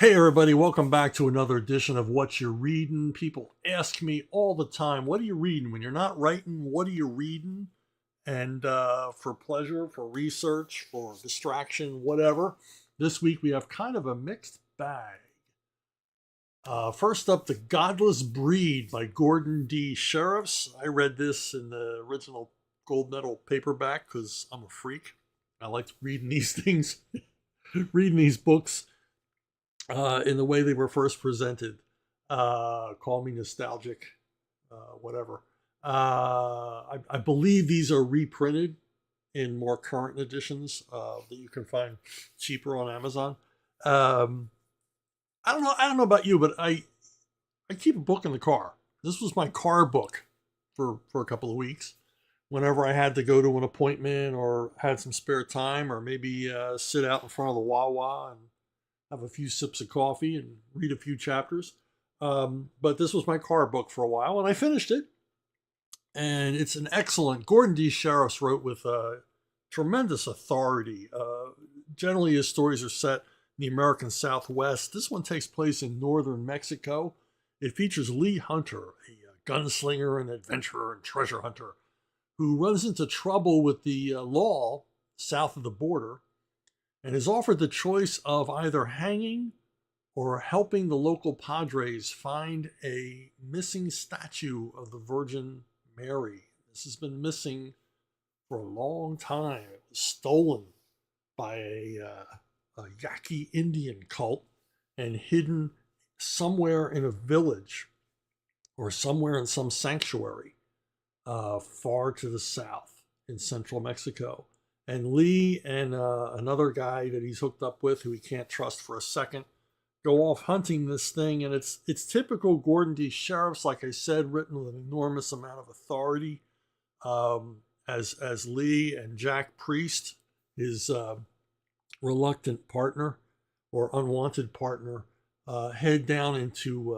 Hey everybody, welcome back to another edition of What You're Reading. People ask me all the time, what are you reading? When you're not writing, what are you reading? And for pleasure, for research, for distraction, whatever. This week we have kind of a mixed bag. First up, The Godless Breed by Gordon D. Sheriffs. I read this in the original gold medal paperback because I'm a freak. I like reading these things, reading these books in the way they were first presented. Call me nostalgic, whatever. I believe these are reprinted in more current editions that you can find cheaper on Amazon. I don't know about you, but I keep a book in the car. This was my car book for a couple of weeks. Whenever I had to go to an appointment or had some spare time, or maybe sit out in front of the Wawa and have a few sips of coffee and read a few chapters. But this was my car book for a while, and I finished it. And it's an excellent. Gordon D. Sheriffs wrote with tremendous authority. Generally, his stories are set in the American Southwest. This one takes place in northern Mexico. It features Lee Hunter, a gunslinger and adventurer and treasure hunter, who runs into trouble with the law south of the border and is offered the choice of either hanging or helping the local padres find a missing statue of the Virgin Mary. This has been missing for a long time. It was stolen by a Yaqui Indian cult and hidden somewhere in a village or somewhere in some sanctuary far to the south in central Mexico. And Lee and another guy that he's hooked up with, who he can't trust for a second, go off hunting this thing. And it's typical Gordon D. Sheriffs, like I said, written with an enormous amount of authority. As Lee and Jack Priest, his reluctant partner or unwanted partner, head down into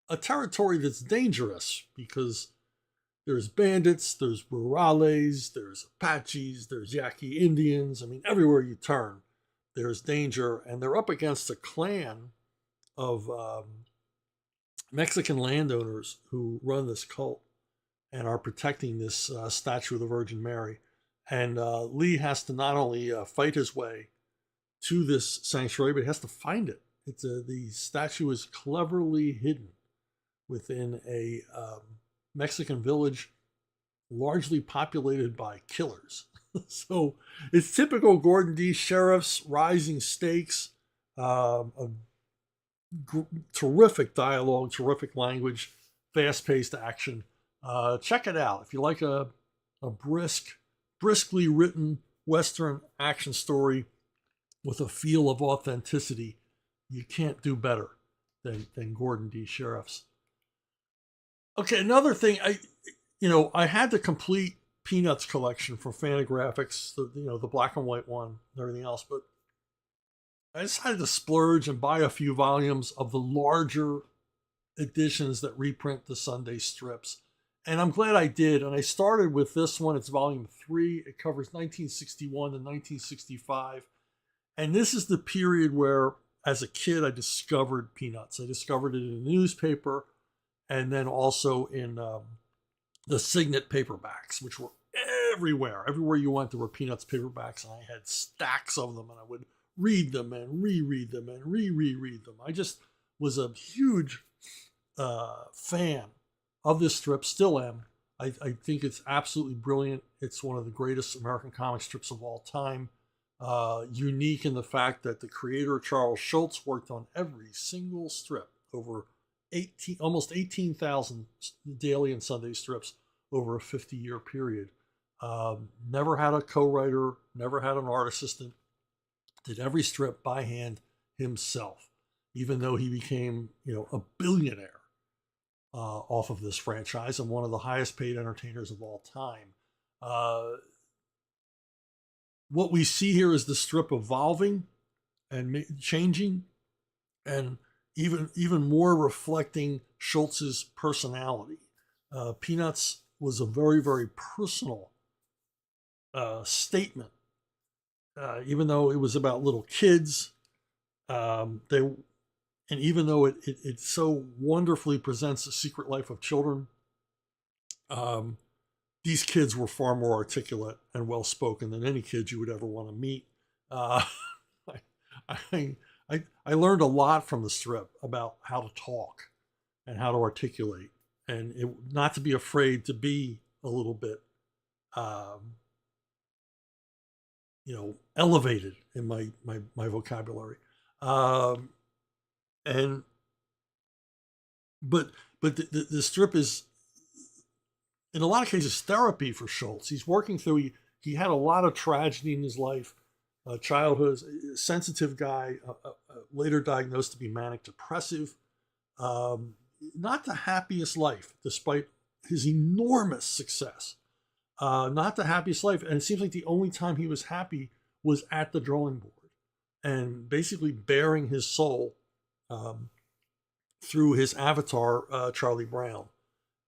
a territory that's dangerous because there's bandits, there's rurales, there's Apaches, there's Yaqui Indians. I mean, everywhere you turn, there's danger. And they're up against a clan of Mexican landowners who run this cult and are protecting this statue of the Virgin Mary. And Lee has to not only fight his way to this sanctuary, but he has to find it. The statue is cleverly hidden within a Mexican village largely populated by killers. So it's typical Gordon D. Sheriffs, rising stakes, terrific dialogue, terrific language, fast-paced action. Check it out. If you like a briskly written Western action story with a feel of authenticity, you can't do better than Gordon D. Sheriffs. Okay, another thing, I had the complete Peanuts collection from Fantagraphics, the black and white one and everything else, but I decided to splurge and buy a few volumes of the larger editions that reprint the Sunday strips. And I'm glad I did. And I started with this one. It's volume 3. It covers 1961 to 1965. And this is the period where, as a kid, I discovered Peanuts. I discovered it in a newspaper, and then also in the Signet paperbacks, which were everywhere. Everywhere you went, there were Peanuts paperbacks, and I had stacks of them, and I would read them and reread them and reread them. I just was a huge fan of this strip, still am. I think it's absolutely brilliant. It's one of the greatest American comic strips of all time. Unique in the fact that the creator, Charles Schulz, worked on every single strip over almost 18,000 daily and Sunday strips over a 50-year period. Never had a co-writer, never had an art assistant, did every strip by hand himself, even though he became, a billionaire off of this franchise and one of the highest paid entertainers of all time. What we see here is the strip evolving and changing, and even more reflecting Schultz's personality. Peanuts was a very, very personal statement. Even though it was about little kids, They and even though it so wonderfully presents the secret life of children, these kids were far more articulate and well spoken than any kids you would ever want to meet. Uh, I, I learned a lot from the strip about how to talk and how to articulate, and not to be afraid to be a little bit, elevated in my vocabulary. And but the strip is, in a lot of cases, therapy for Schulz. He's working through. He had a lot of tragedy in his life, childhood, sensitive guy, later diagnosed to be manic depressive. Not the happiest life, despite his enormous success. Not the happiest life, and it seems like the only time he was happy was at the drawing board, and basically bearing his soul through his avatar, Charlie Brown.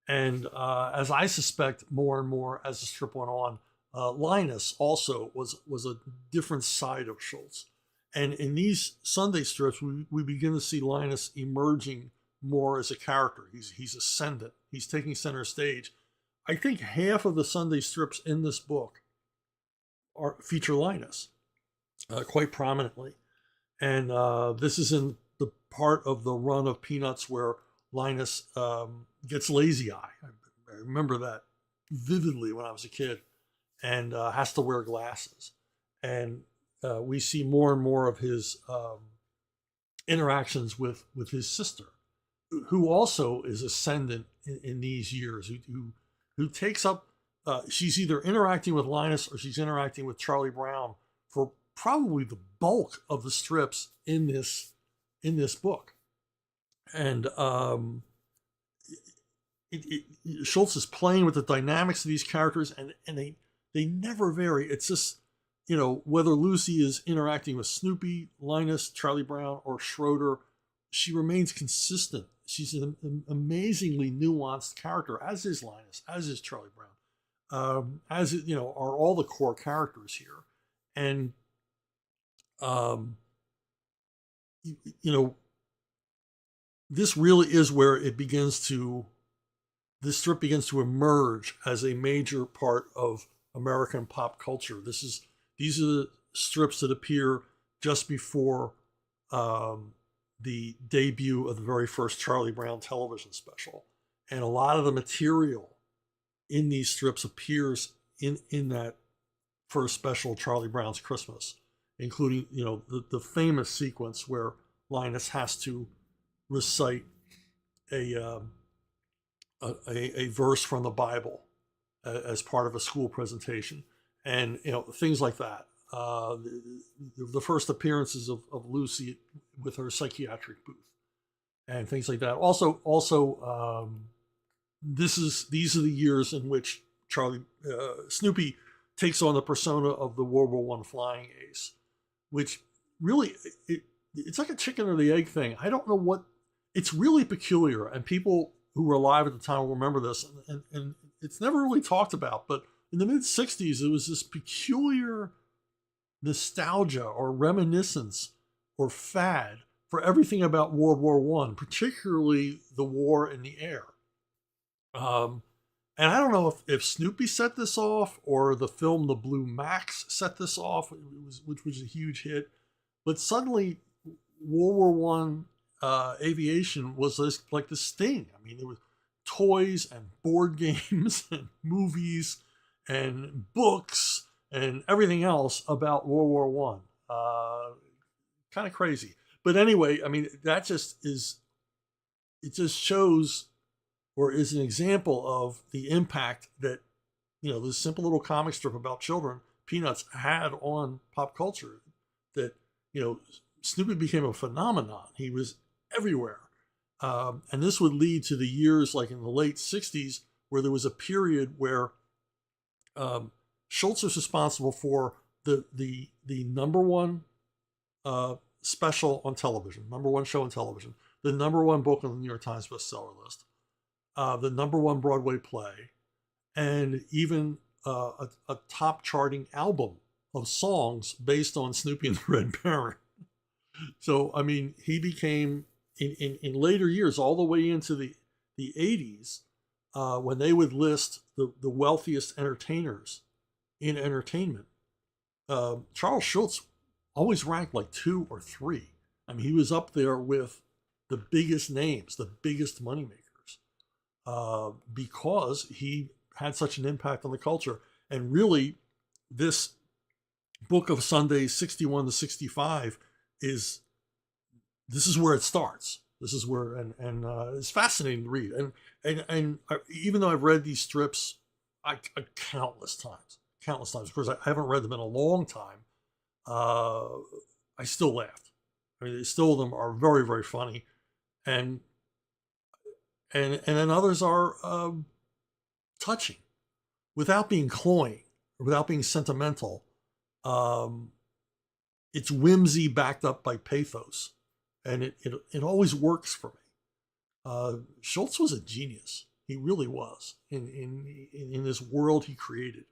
And as I suspect more and more as the strip went on, Linus also was a different side of Schulz. And in these Sunday strips, we begin to see Linus emerging more as a character. He's ascendant. He's taking center stage. I think half of the Sunday strips in this book feature Linus quite prominently. And this is in the part of the run of Peanuts where Linus gets lazy eye. I remember that vividly when I was a kid, and has to wear glasses. And we see more and more of his interactions with his sister, who also is ascendant in these years, who takes up, she's either interacting with Linus or she's interacting with Charlie Brown for probably the bulk of the strips in this book. And Schulz is playing with the dynamics of these characters, and they never vary. It's just, whether Lucy is interacting with Snoopy, Linus, Charlie Brown, or Schroeder, she remains consistent. She's an amazingly nuanced character, as is Linus, as is Charlie Brown, as are all the core characters here. And this really is where this strip begins to emerge as a major part of American pop culture. These are the strips that appear just before the debut of the very first Charlie Brown television special. And a lot of the material in these strips appears in that first special, Charlie Brown's Christmas, including, the famous sequence where Linus has to recite a verse from the Bible as part of a school presentation, and things like that. The first appearances of Lucy with her psychiatric booth, and things like that. Also, these are the years in which Snoopy takes on the persona of the World War I flying ace, which really it's like a chicken or the egg thing. I don't know what. It's really peculiar, and people who were alive at the time will remember this, and it's never really talked about. But in the mid-'60s, it was this peculiar nostalgia or reminiscence or fad for everything about World War I, particularly the war in the air. And I don't know if Snoopy set this off or the film The Blue Max set this off, which was a huge hit. But suddenly, World War I aviation was like this thing. I mean, there was toys and board games and movies and books and everything else about World War I. Kind of crazy. But anyway, I mean, it just shows or is an example of the impact that, this simple little comic strip about children, Peanuts, had on pop culture. That, Snoopy became a phenomenon. He was everywhere. And this would lead to the years like in the late 60s, where there was a period where Schulz was responsible for the number one special on television, number one show on television, the number one book on the New York Times bestseller list, the number one Broadway play, and even a top charting album of songs based on Snoopy and the Red Baron. So, I mean, he became, in later years, all the way into the 80s, when they would list the wealthiest entertainers in entertainment, Charles Schulz always ranked like 2 or 3. I mean, he was up there with the biggest names, the biggest moneymakers, because he had such an impact on the culture. And really, this book of Sundays 61 to 65 is this is where it starts. This is where and it's fascinating to read. And even though I've read these strips countless times, of course I haven't read them in a long time. I still laughed. I mean, still of them are very, very funny, and then others are touching, without being cloying, without being sentimental. It's whimsy backed up by pathos, and it always works for me. Schulz was a genius. He really was in this world he created.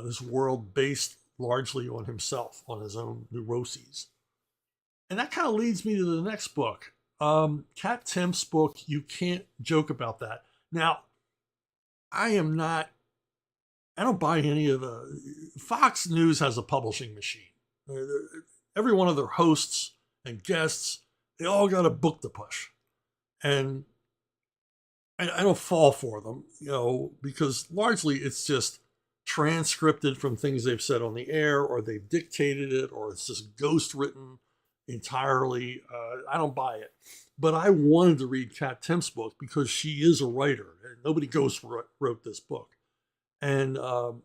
This world based largely on himself, on his own neuroses. And that kind of leads me to the next book. Kat Timpf's book, You Can't Joke About That. Now, I don't buy any of Fox News has a publishing machine. Every one of their hosts and guests, they all got a book to push. And I don't fall for them, because largely it's just transcripted from things they've said on the air, or they've dictated it, or it's just ghost written entirely. I don't buy it. But I wanted to read Kat Timpf's book because she is a writer. And nobody ghost wrote this book. And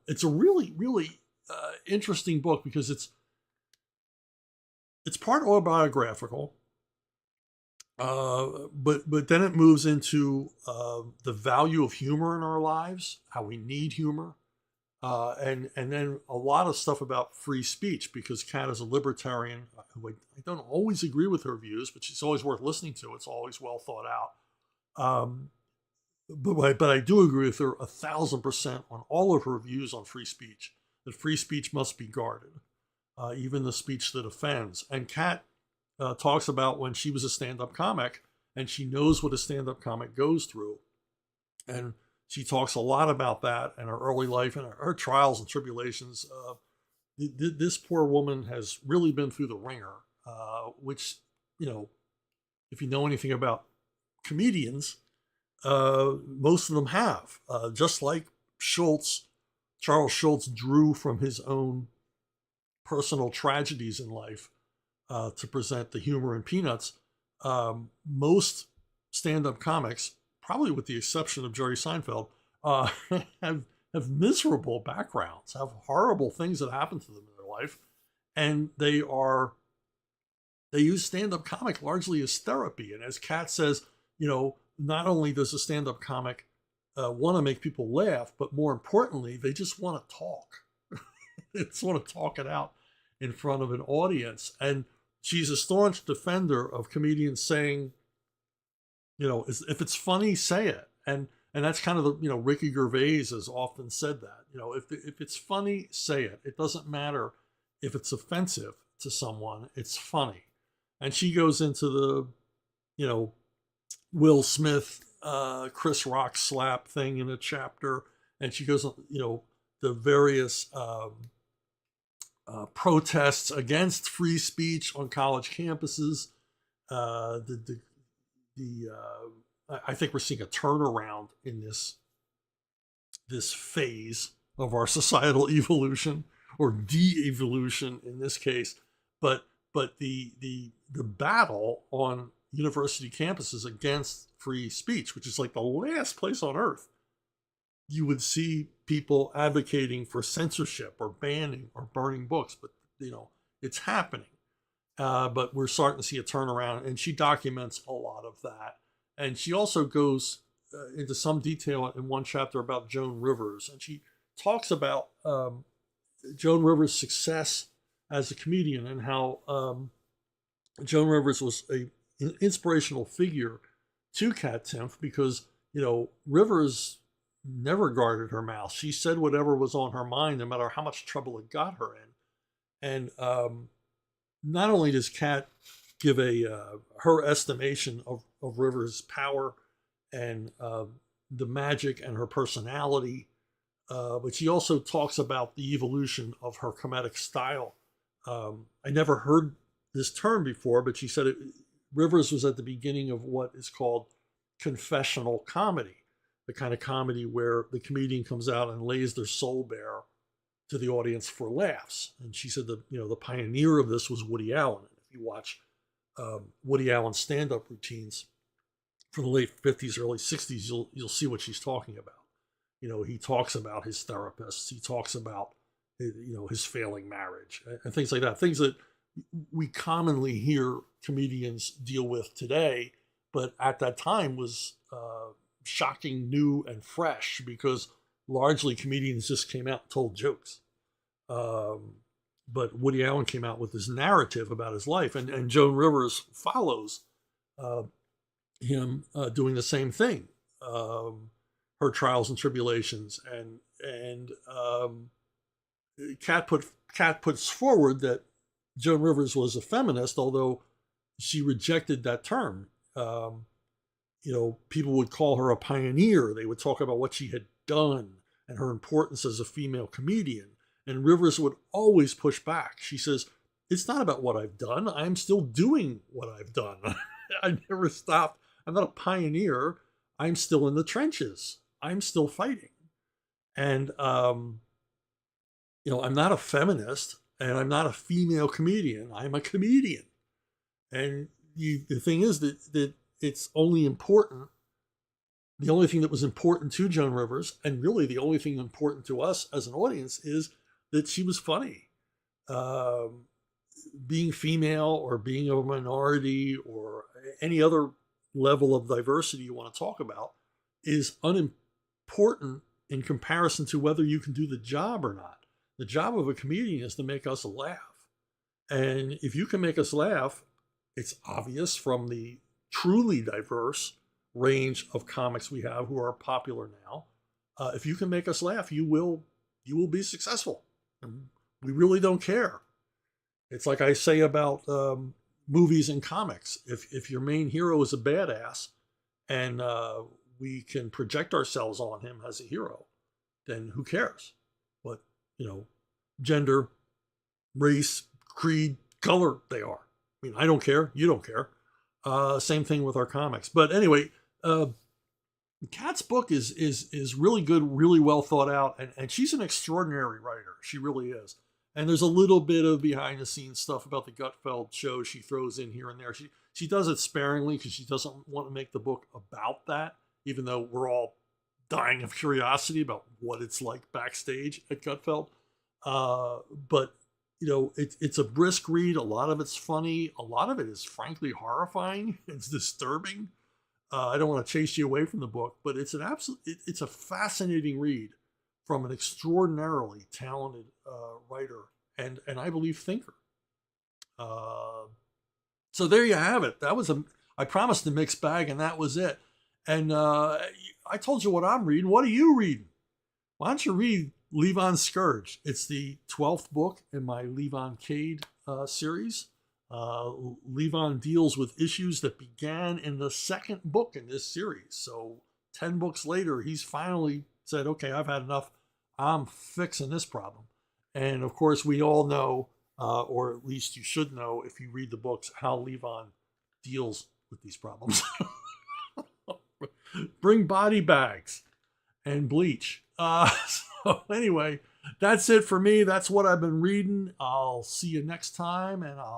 it's a really, really interesting book because it's part autobiographical, but then it moves into the value of humor in our lives, how we need humor, and then a lot of stuff about free speech, because Kat is a libertarian who I don't always agree with her views, but she's always worth listening to. It's always well thought out. But I do agree with her 1,000% on all of her views on free speech, that free speech must be guarded, even the speech that offends. And Kat talks about when she was a stand-up comic, and she knows what a stand-up comic goes through. And she talks a lot about that and her early life and her trials and tribulations. This poor woman has really been through the ringer, which, if you know anything about comedians, most of them have. Just like Schulz, Charles Schulz drew from his own personal tragedies in life to present the humor in Peanuts. Most stand-up comics, probably with the exception of Jerry Seinfeld, have miserable backgrounds, have horrible things that happen to them in their life, and they use stand-up comic largely as therapy. And as Kat says, not only does a stand-up comic want to make people laugh, but more importantly, they just want to talk. They just want to talk it out in front of an audience. And she's a staunch defender of comedians saying, if it's funny, say it. And that's kind of the, Ricky Gervais has often said that, if it's funny, say it. It doesn't matter if it's offensive to someone, it's funny. And she goes into the, Will Smith, Chris Rock slap thing in a chapter. And she goes, the various protests against free speech on college campuses. I think we're seeing a turnaround in this phase of our societal evolution, or de-evolution in this case. But the battle on university campuses against free speech, which is like the last place on earth you would see people advocating for censorship or banning or burning books, but it's happening. But we're starting to see a turnaround, and she documents a lot of that. And she also goes into some detail in one chapter about Joan Rivers, and she talks about Joan Rivers' success as a comedian, and how Joan Rivers was an inspirational figure to Kat Timpf, because Rivers never guarded her mouth. She said whatever was on her mind, no matter how much trouble it got her in. And not only does Kat give her estimation of Rivers' power and the magic and her personality, but she also talks about the evolution of her comedic style. I never heard this term before, but she said Rivers was at the beginning of what is called confessional comedy, the kind of comedy where the comedian comes out and lays their soul bare to the audience for laughs. And she said the pioneer of this was Woody Allen. If you watch Woody Allen's stand-up routines from the late 50s, early 60s, you'll see what she's talking about. He talks about his therapists. He talks about his failing marriage and things like that. Things that we commonly hear comedians deal with today, but at that time was shocking, new, and fresh, because largely comedians just came out and told jokes. But Woody Allen came out with this narrative about his life, and Joan Rivers follows him doing the same thing. Her trials and tribulations, and Kat puts forward that Joan Rivers was a feminist, although she rejected that term. People would call her a pioneer. They would talk about what she had done and her importance as a female comedian. And Rivers would always push back. She says, it's not about what I've done. I'm still doing what I've done. I never stopped. I'm not a pioneer. I'm still in the trenches. I'm still fighting. And, I'm not a feminist, and I'm not a female comedian. I'm a comedian. And the thing is that it's only important. The only thing that was important to Joan Rivers, and really the only thing important to us as an audience, is that she was funny. Being female or being a minority or any other level of diversity you want to talk about is unimportant in comparison to whether you can do the job or not. The job of a comedian is to make us laugh. And if you can make us laugh, it's obvious from the truly diverse range of comics we have who are popular now. If you can make us laugh, you will be successful. And we really don't care. It's like I say about movies and comics. If your main hero is a badass and we can project ourselves on him as a hero, then who cares what, gender, race, creed, color they are? I mean, I don't care. You don't care. Same thing with our comics. But anyway, Kat's book is really good, really well thought out, and she's an extraordinary writer. She really is. And there's a little bit of behind the scenes stuff about the Gutfeld show she throws in here and there. She does it sparingly because she doesn't want to make the book about that, even though we're all dying of curiosity about what it's like backstage at Gutfeld. But it's a brisk read. A lot of it's funny. A lot of it is frankly horrifying. It's disturbing. I don't want to chase you away from the book, but it's it's a fascinating read from an extraordinarily talented writer and I believe thinker. So there you have it. I promised a mixed bag, and that was it. And I told you what I'm reading. What are you reading? Why don't you read Levon's Scourge? It's the 12th book in my Levon Cade series. Levon deals with issues that began in the second book in this series. So 10 books later, he's finally said, okay, I've had enough. I'm fixing this problem. And of course, we all know, or at least you should know if you read the books, how Levon deals with these problems. Bring body bags and bleach. So anyway, that's it for me. That's what I've been reading. I'll see you next time, and I'll